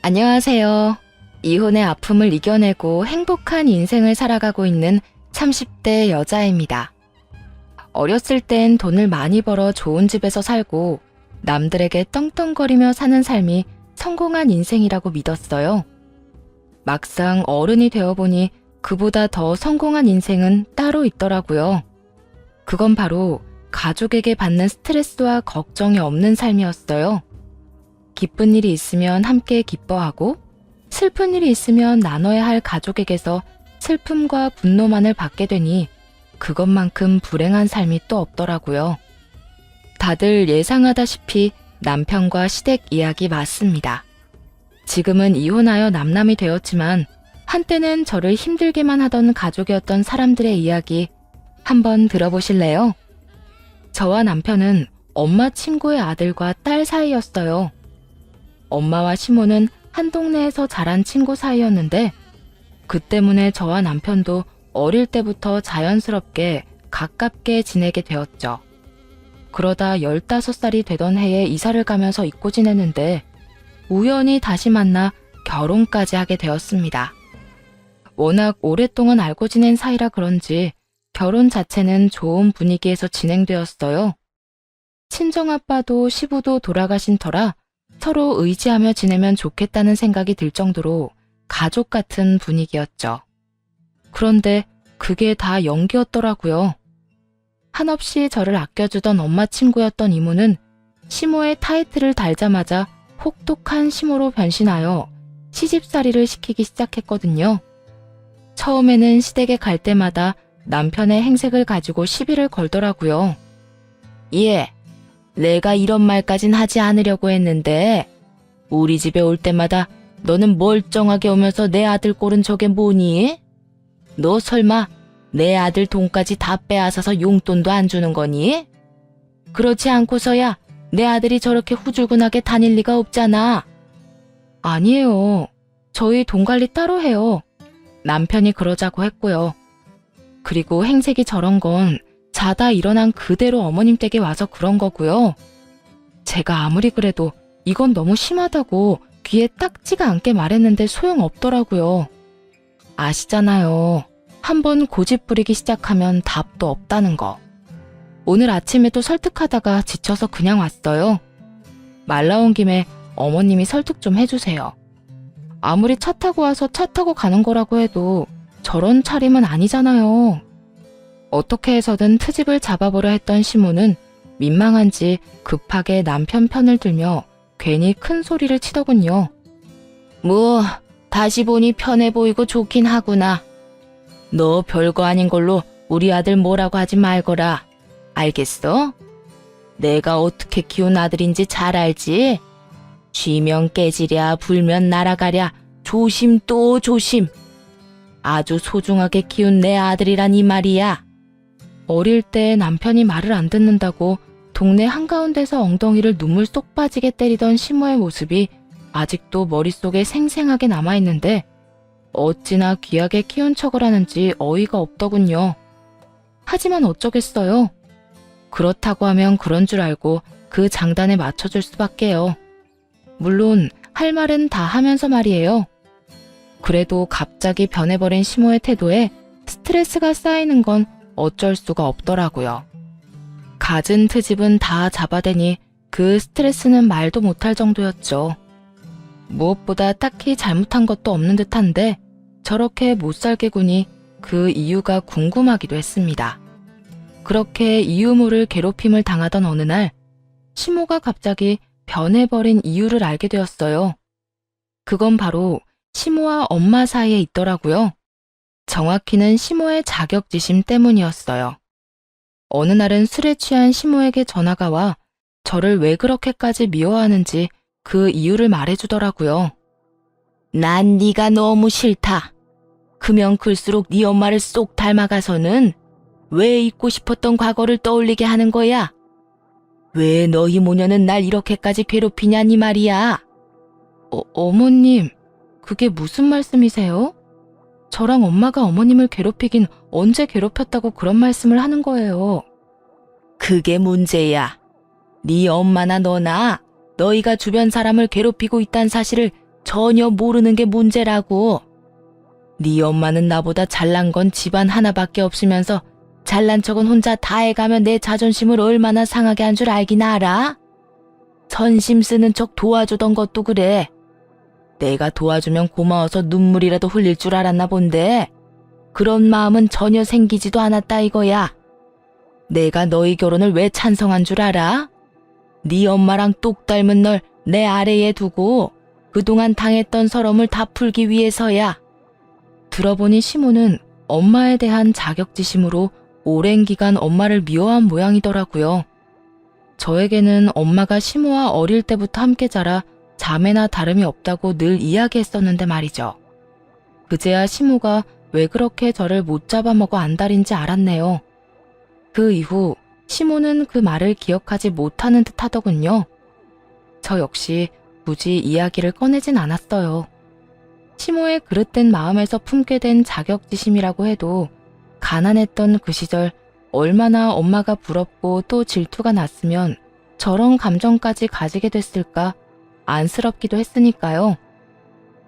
안녕하세요. 이혼의 아픔을 이겨내고 행복한 인생을 살아가고 있는 30대 여자입니다. 어렸을 땐 돈을 많이 벌어 좋은 집에서 살고 남들에게 떵떵거리며 사는 삶이 성공한 인생이라고 믿었어요. 막상 어른이 되어보니 그보다 더 성공한 인생은 따로 있더라고요. 그건 바로 가족에게 받는 스트레스와 걱정이 없는 삶이었어요. 기쁜 일이 있으면 함께 기뻐하고 슬픈 일이 있으면 나눠야 할 가족에게서 슬픔과 분노만을 받게 되니 그것만큼 불행한 삶이 또 없더라고요. 다들 예상하다시피 남편과 시댁 이야기 맞습니다. 지금은 이혼하여 남남이 되었지만 한때는 저를 힘들게만 하던 가족이었던 사람들의 이야기 한번 들어보실래요? 저와 남편은 엄마 친구의 아들과 딸 사이였어요. 엄마와 시모는 한 동네에서 자란 친구 사이였는데 그 때문에 저와 남편도 어릴 때부터 자연스럽게 가깝게 지내게 되었죠. 그러다 15살이 되던 해에 이사를 가면서 잊고 지냈는데 우연히 다시 만나 결혼까지 하게 되었습니다. 워낙 오랫동안 알고 지낸 사이라 그런지 결혼 자체는 좋은 분위기에서 진행되었어요. 친정아빠도 시부도 돌아가신 터라 서로 의지하며 지내면 좋겠다는 생각이 들 정도로 가족 같은 분위기였죠. 그런데 그게 다 연기였더라고요. 한없이 저를 아껴주던 엄마 친구였던 이모는 시모의 타이틀을 달자마자 혹독한 시모로 변신하여 시집살이를 시키기 시작했거든요. 처음에는 시댁에 갈 때마다 남편의 행색을 가지고 시비를 걸더라고요. 예, 내가 이런 말까진 하지 않으려고 했는데 우리 집에 올 때마다 너는 멀쩡하게 오면서 내 아들 꼴은 저게 뭐니? 너 설마 내 아들 돈까지 다 빼앗아서 용돈도 안 주는 거니? 그렇지 않고서야 내 아들이 저렇게 후줄근하게 다닐 리가 없잖아. 아니에요. 저희 돈 관리 따로 해요. 남편이 그러자고 했고요. 그리고 행색이 저런 건 자다 일어난 그대로 어머님 댁에 와서 그런 거고요. 제가 아무리 그래도 이건 너무 심하다고 귀에 딱지가 않게 말했는데 소용없더라고요. 아시잖아요. 한번 고집 부리기 시작하면 답도 없다는 거. 오늘 아침에도 설득하다가 지쳐서 그냥 왔어요. 말 나온 김에 어머님이 설득 좀 해주세요. 아무리 차 타고 와서 차 타고 가는 거라고 해도 저런 차림은 아니잖아요. 어떻게 해서든 트집을 잡아보려 했던 시모는 민망한지 급하게 남편 편을 들며 괜히 큰 소리를 치더군요. 뭐 다시 보니 편해 보이고 좋긴 하구나. 너 별거 아닌 걸로 우리 아들 뭐라고 하지 말거라. 알겠어? 내가 어떻게 키운 아들인지 잘 알지? 쥐면 깨지랴 불면 날아가랴 조심 또 조심. 아주 소중하게 키운 내 아들이란 이 말이야. 어릴 때 남편이 말을 안 듣는다고 동네 한가운데서 엉덩이를 눈물 쏙 빠지게 때리던 시모의 모습이 아직도 머릿속에 생생하게 남아있는데 어찌나 귀하게 키운 척을 하는지 어이가 없더군요. 하지만 어쩌겠어요. 그렇다고 하면 그런 줄 알고 그 장단에 맞춰줄 수밖에요. 물론 할 말은 다 하면서 말이에요. 그래도 갑자기 변해버린 시모의 태도에 스트레스가 쌓이는 건 어쩔 수가 없더라고요. 갖은 트집은 다 잡아대니 그 스트레스는 말도 못할 정도였죠. 무엇보다 딱히 잘못한 것도 없는 듯한데 저렇게 못살게 구니 그 이유가 궁금하기도 했습니다. 그렇게 이유 모를 괴롭힘을 당하던 어느 날 시모가 갑자기 변해버린 이유를 알게 되었어요. 그건 바로 시모와 엄마 사이에 있더라고요. 정확히는 시모의 자격지심 때문이었어요. 어느 날은 술에 취한 시모에게 전화가 와 저를 왜 그렇게까지 미워하는지 그 이유를 말해주더라고요. 난 네가 너무 싫다. 크면 클수록 네 엄마를 쏙 닮아가서는 왜 잊고 싶었던 과거를 떠올리게 하는 거야? 왜 너희 모녀는 날 이렇게까지 괴롭히냐니 말이야. 어머님, 그게 무슨 말씀이세요? 저랑 엄마가 어머님을 괴롭히긴 언제 괴롭혔다고 그런 말씀을 하는 거예요. 그게 문제야. 네 엄마나 너나 너희가 주변 사람을 괴롭히고 있다는 사실을 전혀 모르는 게 문제라고. 네 엄마는 나보다 잘난 건 집안 하나밖에 없으면서 잘난 척은 혼자 다 해가면 내 자존심을 얼마나 상하게 한 줄 알긴 알아? 선심 쓰는 척 도와주던 것도 그래. 내가 도와주면 고마워서 눈물이라도 흘릴 줄 알았나 본데 그런 마음은 전혀 생기지도 않았다 이거야. 내가 너희 결혼을 왜 찬성한 줄 알아? 네 엄마랑 똑 닮은 널 내 아래에 두고 그동안 당했던 서러움을 다 풀기 위해서야. 들어보니 시모는 엄마에 대한 자격지심으로 오랜 기간 엄마를 미워한 모양이더라고요. 저에게는 엄마가 시모와 어릴 때부터 함께 자라 자매나 다름이 없다고 늘 이야기했었는데 말이죠. 그제야 시모가 왜 그렇게 저를 못 잡아먹어 안달인지 알았네요. 그 이후 시모는 그 말을 기억하지 못하는 듯 하더군요. 저 역시 굳이 이야기를 꺼내진 않았어요. 시모의 그릇된 마음에서 품게 된 자격지심이라고 해도 가난했던 그 시절 얼마나 엄마가 부럽고 또 질투가 났으면 저런 감정까지 가지게 됐을까 안쓰럽기도 했으니까요.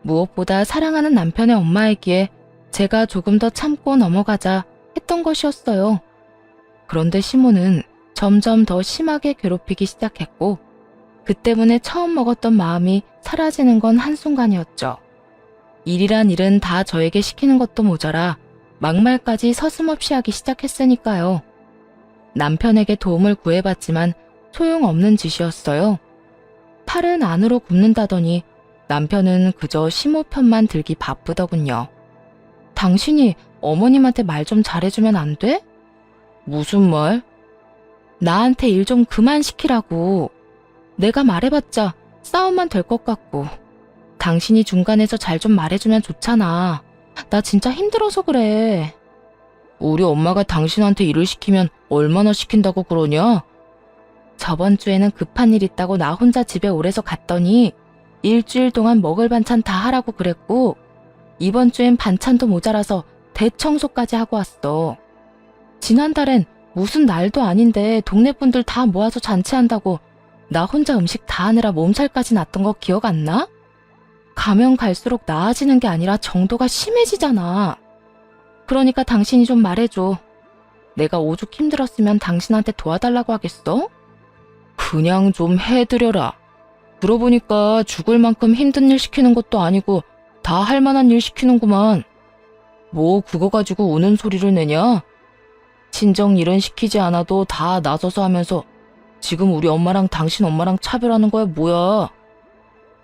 무엇보다 사랑하는 남편의 엄마이기에 제가 조금 더 참고 넘어가자 했던 것이었어요. 그런데 시모는 점점 더 심하게 괴롭히기 시작했고 그 때문에 처음 먹었던 마음이 사라지는 건 한순간이었죠. 일이란 일은 다 저에게 시키는 것도 모자라 막말까지 서슴없이 하기 시작했으니까요. 남편에게 도움을 구해봤지만 소용없는 짓이었어요. 팔은 안으로 굽는다더니 남편은 그저 시모 편만 들기 바쁘더군요. 당신이 어머님한테 말 좀 잘해주면 안 돼? 무슨 말? 나한테 일 좀 그만 시키라고. 내가 말해봤자 싸움만 될 것 같고. 당신이 중간에서 잘 좀 말해주면 좋잖아. 나 진짜 힘들어서 그래. 우리 엄마가 당신한테 일을 시키면 얼마나 시킨다고 그러냐? 저번 주에는 급한 일 있다고 나 혼자 집에 오래서 갔더니 일주일 동안 먹을 반찬 다 하라고 그랬고 이번 주엔 반찬도 모자라서 대청소까지 하고 왔어. 지난달엔 무슨 날도 아닌데 동네 분들 다 모아서 잔치한다고 나 혼자 음식 다 하느라 몸살까지 났던 거 기억 안 나? 가면 갈수록 나아지는 게 아니라 정도가 심해지잖아. 그러니까 당신이 좀 말해줘. 내가 오죽 힘들었으면 당신한테 도와달라고 하겠어? 그냥 좀 해드려라. 들어보니까 죽을 만큼 힘든 일 시키는 것도 아니고 다 할 만한 일 시키는구만. 뭐 그거 가지고 우는 소리를 내냐? 친정 일은 시키지 않아도 다 나서서 하면서 지금 우리 엄마랑 당신 엄마랑 차별하는 거야 뭐야?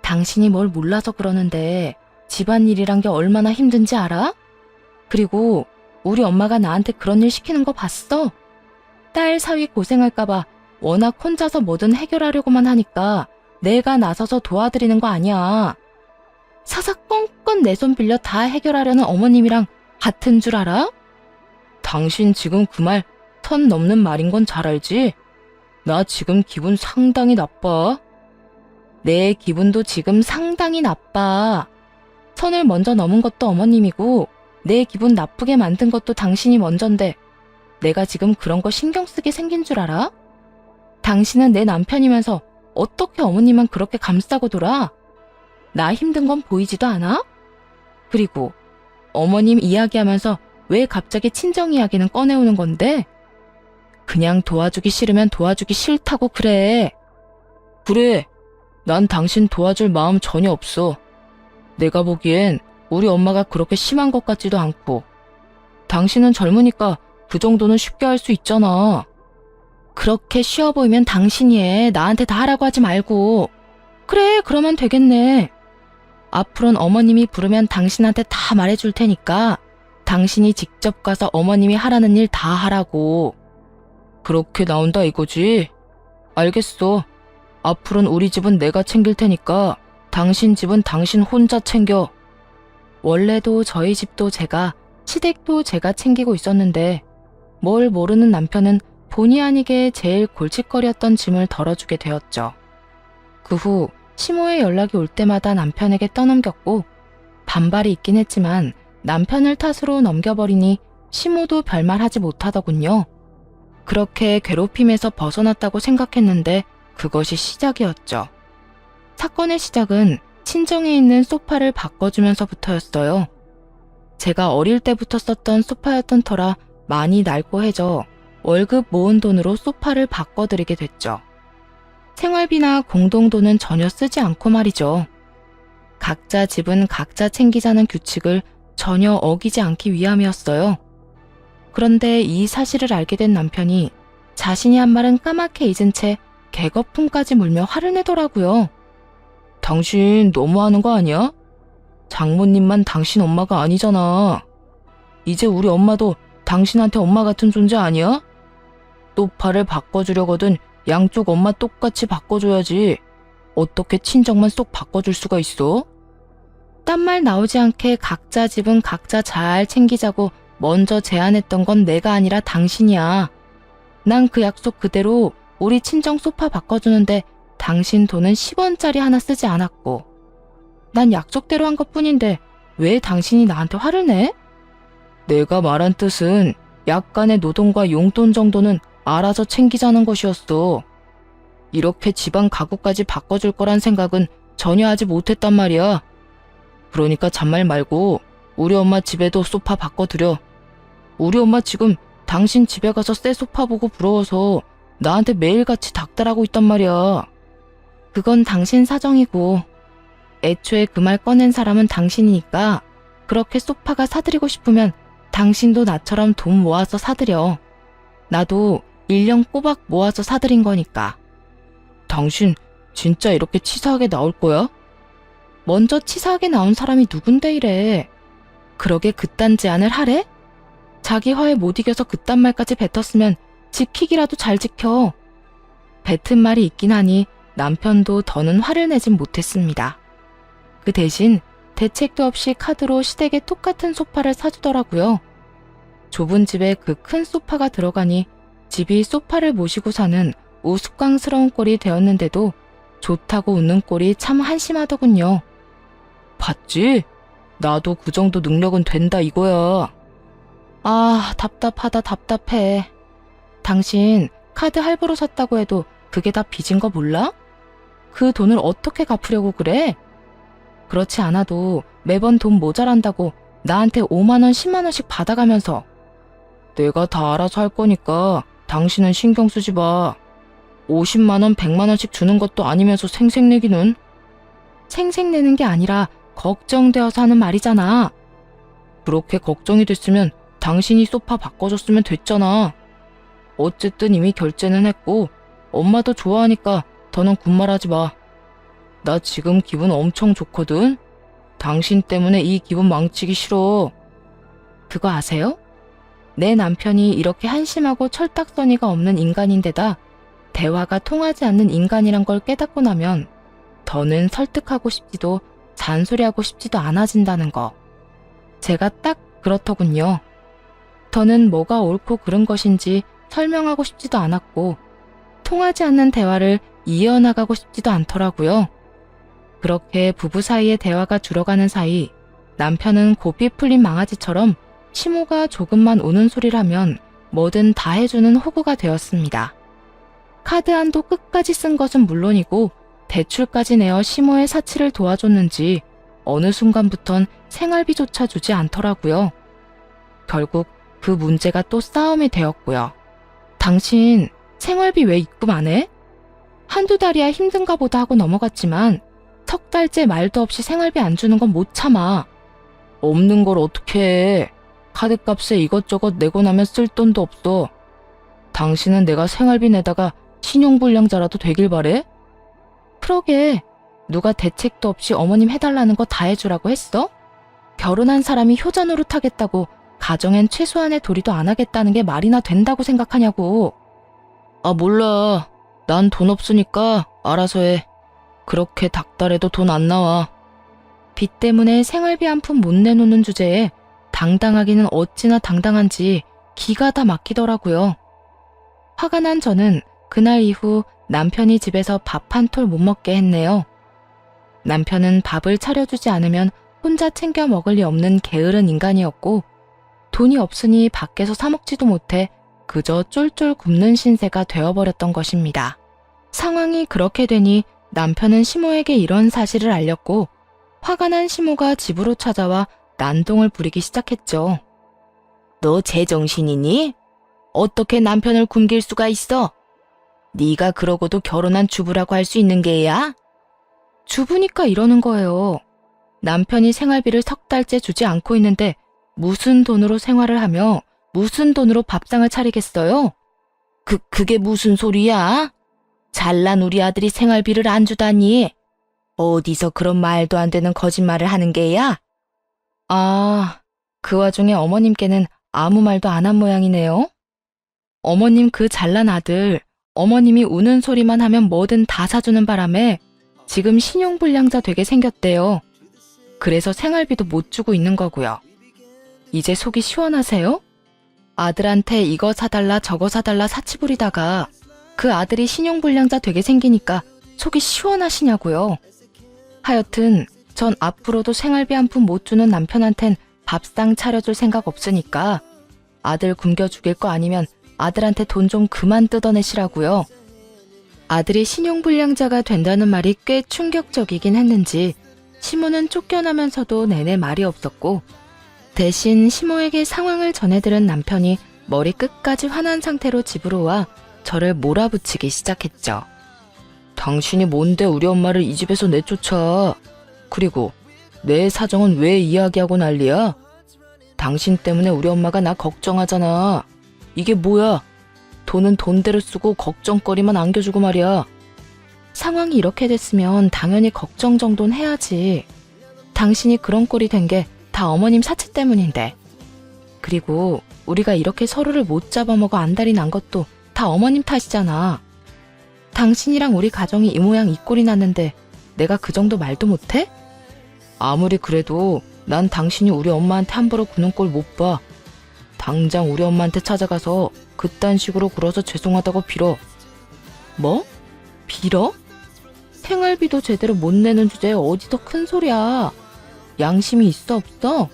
당신이 뭘 몰라서 그러는데 집안일이란 게 얼마나 힘든지 알아? 그리고 우리 엄마가 나한테 그런 일 시키는 거 봤어? 딸 사위 고생할까봐 워낙 혼자서 뭐든 해결하려고만 하니까 내가 나서서 도와드리는 거 아니야. 사사건건 내 손 빌려 다 해결하려는 어머님이랑 같은 줄 알아? 당신 지금 그 말 선 넘는 말인 건 잘 알지? 나 지금 기분 상당히 나빠. 내 기분도 지금 상당히 나빠. 선을 먼저 넘은 것도 어머님이고 내 기분 나쁘게 만든 것도 당신이 먼저인데 내가 지금 그런 거 신경 쓰게 생긴 줄 알아? 당신은 내 남편이면서 어떻게 어머님만 그렇게 감싸고 돌아? 나 힘든 건 보이지도 않아? 그리고 어머님 이야기하면서 왜 갑자기 친정 이야기는 꺼내오는 건데? 그냥 도와주기 싫으면 도와주기 싫다고 그래. 그래. 난 당신 도와줄 마음 전혀 없어. 내가 보기엔 우리 엄마가 그렇게 심한 것 같지도 않고 당신은 젊으니까 그 정도는 쉽게 할 수 있잖아. 그렇게 쉬워 보이면 당신이 해. 나한테 다 하라고 하지 말고. 그래, 그러면 되겠네. 앞으로는 어머님이 부르면 당신한테 다 말해줄 테니까 당신이 직접 가서 어머님이 하라는 일 다 하라고. 그렇게 나온다 이거지? 알겠어. 앞으로는 우리 집은 내가 챙길 테니까 당신 집은 당신 혼자 챙겨. 원래도 저희 집도 제가, 시댁도 제가 챙기고 있었는데 뭘 모르는 남편은 본의 아니게 제일 골칫거리였던 짐을 덜어주게 되었죠. 그 후 시모의 연락이 올 때마다 남편에게 떠넘겼고 반발이 있긴 했지만 남편을 탓으로 넘겨버리니 시모도 별말 하지 못하더군요. 그렇게 괴롭힘에서 벗어났다고 생각했는데 그것이 시작이었죠. 사건의 시작은 친정에 있는 소파를 바꿔주면서부터였어요. 제가 어릴 때부터 썼던 소파였던 터라 많이 낡고해져 월급 모은 돈으로 소파를 바꿔드리게 됐죠. 생활비나 공동돈은 전혀 쓰지 않고 말이죠. 각자 집은 각자 챙기자는 규칙을 전혀 어기지 않기 위함이었어요. 그런데 이 사실을 알게 된 남편이 자신이 한 말은 까맣게 잊은 채 개거품까지 물며 화를 내더라고요. 당신 너무하는 거 아니야? 장모님만 당신 엄마가 아니잖아. 이제 우리 엄마도 당신한테 엄마 같은 존재 아니야? 소파를 바꿔주려거든 양쪽 엄마 똑같이 바꿔줘야지. 어떻게 친정만 쏙 바꿔줄 수가 있어? 딴 말 나오지 않게 각자 집은 각자 잘 챙기자고 먼저 제안했던 건 내가 아니라 당신이야. 난 그 약속 그대로 우리 친정 소파 바꿔주는데 당신 돈은 10원짜리 하나 쓰지 않았고 난 약속대로 한 것뿐인데 왜 당신이 나한테 화를 내? 내가 말한 뜻은 약간의 노동과 용돈 정도는 알아서 챙기자는 것이었어. 이렇게 집안 가구까지 바꿔줄 거란 생각은 전혀 하지 못했단 말이야. 그러니까 잔말 말고 우리 엄마 집에도 소파 바꿔드려. 우리 엄마 지금 당신 집에 가서 새 소파 보고 부러워서 나한테 매일같이 닥달하고 있단 말이야. 그건 당신 사정이고 애초에 그 말 꺼낸 사람은 당신이니까 그렇게 소파가 사드리고 싶으면 당신도 나처럼 돈 모아서 사드려. 나도 1년 꼬박 모아서 사드린 거니까. 당신 진짜 이렇게 치사하게 나올 거야? 먼저 치사하게 나온 사람이 누군데 이래. 그러게 그딴 제안을 하래? 자기 화에 못 이겨서 그딴 말까지 뱉었으면 지키기라도 잘 지켜. 뱉은 말이 있긴 하니 남편도 더는 화를 내진 못했습니다. 그 대신 대책도 없이 카드로 시댁에 똑같은 소파를 사주더라고요. 좁은 집에 그 큰 소파가 들어가니 집이 소파를 모시고 사는 우스꽝스러운 꼴이 되었는데도 좋다고 웃는 꼴이 참 한심하더군요. 봤지? 나도 그 정도 능력은 된다 이거야. 아, 답답하다 답답해. 당신 카드 할부로 샀다고 해도 그게 다 빚인 거 몰라? 그 돈을 어떻게 갚으려고 그래? 그렇지 않아도 매번 돈 모자란다고 나한테 5만 원, 10만 원씩 받아가면서 내가 다 알아서 할 거니까 당신은 신경 쓰지 마. 50만 원, 100만 원씩 주는 것도 아니면서 생색내기는. 생색내는 게 아니라 걱정되어서 하는 말이잖아. 그렇게 걱정이 됐으면 당신이 소파 바꿔줬으면 됐잖아. 어쨌든 이미 결제는 했고 엄마도 좋아하니까 더는 군말하지 마. 나 지금 기분 엄청 좋거든. 당신 때문에 이 기분 망치기 싫어. 그거 아세요? 내 남편이 이렇게 한심하고 철딱서니가 없는 인간인데다 대화가 통하지 않는 인간이란 걸 깨닫고 나면 더는 설득하고 싶지도 잔소리하고 싶지도 않아진다는 거. 제가 딱 그렇더군요. 더는 뭐가 옳고 그른 것인지 설명하고 싶지도 않았고 통하지 않는 대화를 이어나가고 싶지도 않더라고요. 그렇게 부부 사이의 대화가 줄어가는 사이 남편은 고삐 풀린 망아지처럼 시모가 조금만 우는 소리를 하면 뭐든 다 해주는 호구가 되었습니다. 카드 한도 끝까지 쓴 것은 물론이고 대출까지 내어 시모의 사치를 도와줬는지 어느 순간부턴 생활비조차 주지 않더라고요. 결국 그 문제가 또 싸움이 되었고요. 당신 생활비 왜 입금 안 해? 한두 달이야 힘든가 보다 하고 넘어갔지만 석 달째 말도 없이 생활비 안 주는 건 못 참아. 없는 걸 어떻게 해. 카드값에 이것저것 내고 나면 쓸 돈도 없어. 당신은 내가 생활비 내다가 신용불량자라도 되길 바래? 그러게 누가 대책도 없이 어머님 해달라는 거 다 해주라고 했어? 결혼한 사람이 효자 노릇하겠다고 가정엔 최소한의 도리도 안 하겠다는 게 말이나 된다고 생각하냐고. 아 몰라. 난 돈 없으니까 알아서 해. 그렇게 닥달해도 돈 안 나와. 빚 때문에 생활비 한 푼 못 내놓는 주제에 당당하기는 어찌나 당당한지 기가 다 막히더라고요. 화가 난 저는 그날 이후 남편이 집에서 밥 한 톨 못 먹게 했네요. 남편은 밥을 차려주지 않으면 혼자 챙겨 먹을 리 없는 게으른 인간이었고 돈이 없으니 밖에서 사 먹지도 못해 그저 쫄쫄 굶는 신세가 되어버렸던 것입니다. 상황이 그렇게 되니 남편은 시모에게 이런 사실을 알렸고 화가 난 시모가 집으로 찾아와 난동을 부리기 시작했죠. 너 제정신이니? 어떻게 남편을 굶길 수가 있어? 네가 그러고도 결혼한 주부라고 할 수 있는 게야? 주부니까 이러는 거예요. 남편이 생활비를 3달째 주지 않고 있는데 무슨 돈으로 생활을 하며 무슨 돈으로 밥상을 차리겠어요? 그게 무슨 소리야? 잘난 우리 아들이 생활비를 안 주다니. 어디서 그런 말도 안 되는 거짓말을 하는 게야? 아, 그 와중에 어머님께는 아무 말도 안 한 모양이네요. 어머님 그 잘난 아들, 어머님이 우는 소리만 하면 뭐든 다 사주는 바람에 지금 신용불량자 되게 생겼대요. 그래서 생활비도 못 주고 있는 거고요. 이제 속이 시원하세요? 아들한테 이거 사달라 저거 사달라 사치 부리다가 그 아들이 신용불량자 되게 생기니까 속이 시원하시냐고요. 하여튼 전 앞으로도 생활비 한 푼 못 주는 남편한텐 밥상 차려줄 생각 없으니까 아들 굶겨 죽일 거 아니면 아들한테 돈 좀 그만 뜯어내시라고요. 아들이 신용불량자가 된다는 말이 꽤 충격적이긴 했는지 시모는 쫓겨나면서도 내내 말이 없었고 대신 시모에게 상황을 전해들은 남편이 머리 끝까지 화난 상태로 집으로 와 저를 몰아붙이기 시작했죠. 당신이 뭔데 우리 엄마를 이 집에서 내쫓아. 그리고 내 사정은 왜 이야기하고 난리야? 당신 때문에 우리 엄마가 나 걱정하잖아. 이게 뭐야? 돈은 돈대로 쓰고 걱정거리만 안겨주고 말이야. 상황이 이렇게 됐으면 당연히 걱정 정도는 해야지. 당신이 그런 꼴이 된 게 다 어머님 사치 때문인데. 그리고 우리가 이렇게 서로를 못 잡아먹어 안달이 난 것도 다 어머님 탓이잖아. 당신이랑 우리 가정이 이 모양 이 꼴이 났는데 내가 그 정도 말도 못해? 아무리 그래도 난 당신이 우리 엄마한테 함부로 구는 꼴 못 봐. 당장 우리 엄마한테 찾아가서 그딴 식으로 굴어서 죄송하다고 빌어. 뭐? 빌어? 생활비도 제대로 못 내는 주제에 어디서 큰 소리야. 양심이 있어 없어?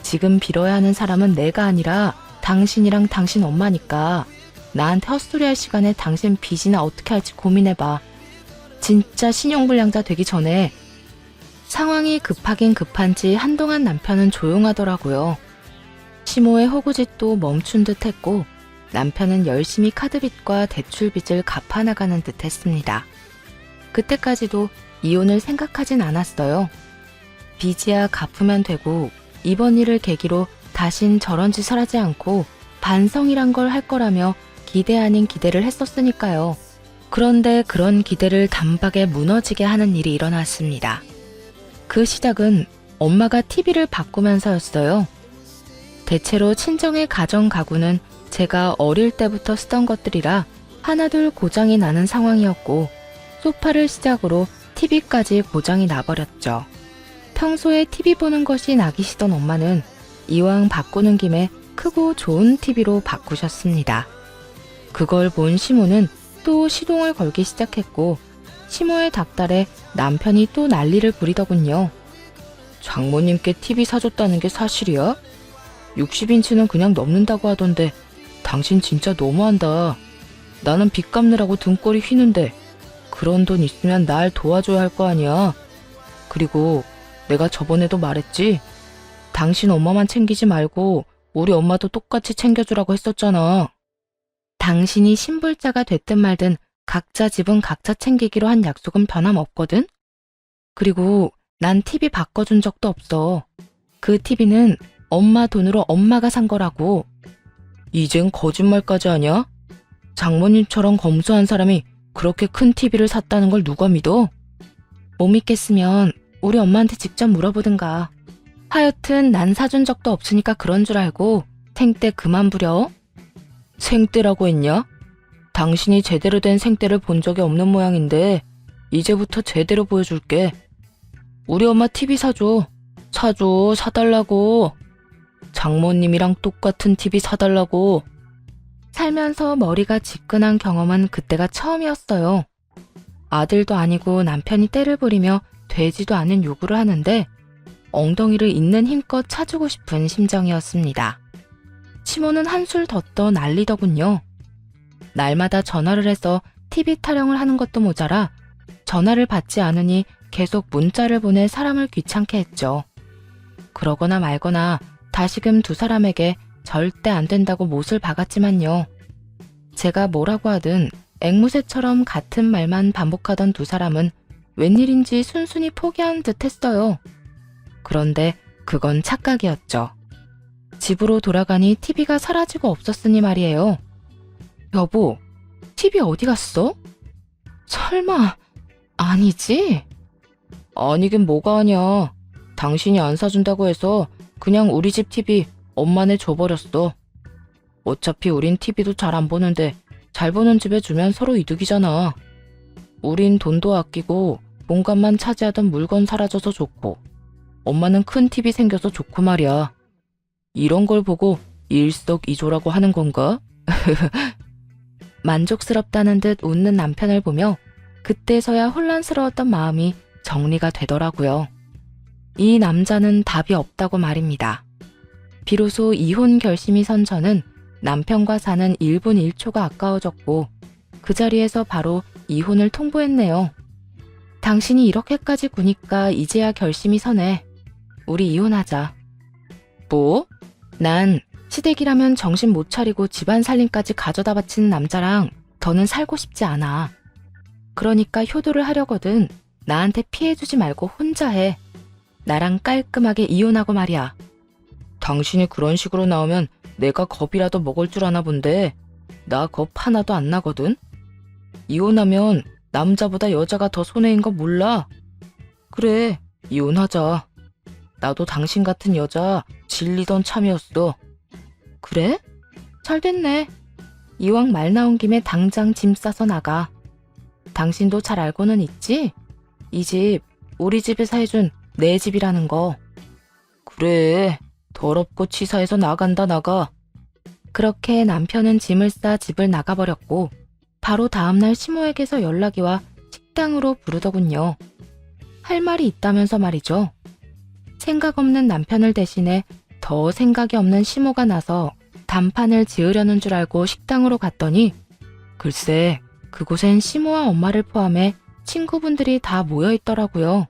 지금 빌어야 하는 사람은 내가 아니라 당신이랑 당신 엄마니까 나한테 헛소리할 시간에 당신 빚이나 어떻게 할지 고민해봐. 진짜 신용불량자 되기 전에. 상황이 급하긴 급한지 한동안 남편은 조용하더라고요. 시모의 호구짓도 멈춘 듯 했고 남편은 열심히 카드빚과 대출빚을 갚아나가는 듯 했습니다. 그때까지도 이혼을 생각하진 않았어요. 빚이야 갚으면 되고 이번 일을 계기로 다신 저런 짓을 하지 않고 반성이란 걸 할 거라며 기대 아닌 기대를 했었으니까요. 그런데 그런 기대를 단박에 무너지게 하는 일이 일어났습니다. 그 시작은 엄마가 TV를 바꾸면서였어요. 대체로 친정의 가전 가구는 제가 어릴 때부터 쓰던 것들이라 하나둘 고장이 나는 상황이었고 소파를 시작으로 TV까지 고장이 나버렸죠. 평소에 TV 보는 것이 낙이시던 엄마는 이왕 바꾸는 김에 크고 좋은 TV로 바꾸셨습니다. 그걸 본 시모는 또 시동을 걸기 시작했고 시모의 닥달에 남편이 또 난리를 부리더군요. 장모님께 TV 사줬다는 게 사실이야? 60인치는 그냥 넘는다고 하던데 당신 진짜 너무한다. 나는 빚 갚느라고 등골이 휘는데 그런 돈 있으면 날 도와줘야 할 거 아니야. 그리고 내가 저번에도 말했지? 당신 엄마만 챙기지 말고 우리 엄마도 똑같이 챙겨주라고 했었잖아. 당신이 신불자가 됐든 말든 각자 집은 각자 챙기기로 한 약속은 변함없거든? 그리고 난 TV 바꿔준 적도 없어. 그 TV는 엄마 돈으로 엄마가 산 거라고. 이젠 거짓말까지 하냐? 장모님처럼 검소한 사람이 그렇게 큰 TV를 샀다는 걸 누가 믿어? 못 믿겠으면 우리 엄마한테 직접 물어보든가. 하여튼 난 사준 적도 없으니까 그런 줄 알고 생떼 그만 부려. 생떼라고 했냐? 당신이 제대로 된 생떼를 본 적이 없는 모양인데 이제부터 제대로 보여줄게. 우리 엄마 TV 사줘. 사달라고. 장모님이랑 똑같은 TV 사달라고. 살면서 머리가 지끈한 경험은 그때가 처음이었어요. 아들도 아니고 남편이 때를 부리며 되지도 않은 요구를 하는데 엉덩이를 있는 힘껏 차주고 싶은 심정이었습니다. 시모는 한술 더 떠 난리더군요. 날마다 전화를 해서 TV 타령을 하는 것도 모자라 전화를 받지 않으니 계속 문자를 보내 사람을 귀찮게 했죠. 그러거나 말거나 다시금 두 사람에게 절대 안 된다고 못을 박았지만요. 제가 뭐라고 하든 앵무새처럼 같은 말만 반복하던 두 사람은 웬일인지 순순히 포기한 듯 했어요. 그런데 그건 착각이었죠. 집으로 돌아가니 TV가 사라지고 없었으니 말이에요. 여보, TV 어디 갔어? 설마, 아니지? 아니긴 뭐가 아냐. 당신이 안 사준다고 해서 그냥 우리 집 TV 엄마네 줘버렸어. 어차피 우린 TV도 잘 안 보는데 잘 보는 집에 주면 서로 이득이잖아. 우린 돈도 아끼고 공간만 차지하던 물건 사라져서 좋고 엄마는 큰 TV 생겨서 좋고 말이야. 이런 걸 보고 일석이조라고 하는 건가? 만족스럽다는 듯 웃는 남편을 보며 그때서야 혼란스러웠던 마음이 정리가 되더라고요. 이 남자는 답이 없다고 말입니다. 비로소 이혼 결심이 선 저는 남편과 사는 1분 1초가 아까워졌고 그 자리에서 바로 이혼을 통보했네요. 당신이 이렇게까지 구니까 이제야 결심이 서네. 우리 이혼하자. 뭐? 난 시댁이라면 정신 못 차리고 집안 살림까지 가져다 바치는 남자랑 더는 살고 싶지 않아. 그러니까 효도를 하려거든 나한테 피해주지 말고 혼자 해. 나랑 깔끔하게 이혼하고 말이야. 당신이 그런 식으로 나오면 내가 겁이라도 먹을 줄 아나 본데 나 겁 하나도 안 나거든. 이혼하면 남자보다 여자가 더 손해인 거 몰라? 그래, 이혼하자. 나도 당신 같은 여자 질리던 참이었어. 그래? 잘 됐네. 이왕 말 나온 김에 당장 짐 싸서 나가. 당신도 잘 알고는 있지? 이 집 우리 집에서 해준 내 집이라는 거. 그래, 더럽고 치사해서 나간다 나가. 그렇게 남편은 짐을 싸 집을 나가버렸고 바로 다음날 시모에게서 연락이 와 식당으로 부르더군요. 할 말이 있다면서 말이죠. 생각 없는 남편을 대신해 더 생각이 없는 시모가 나서 단판을 지으려는 줄 알고 식당으로 갔더니 글쎄 그곳엔 시모와 엄마를 포함해 친구분들이 다 모여 있더라고요.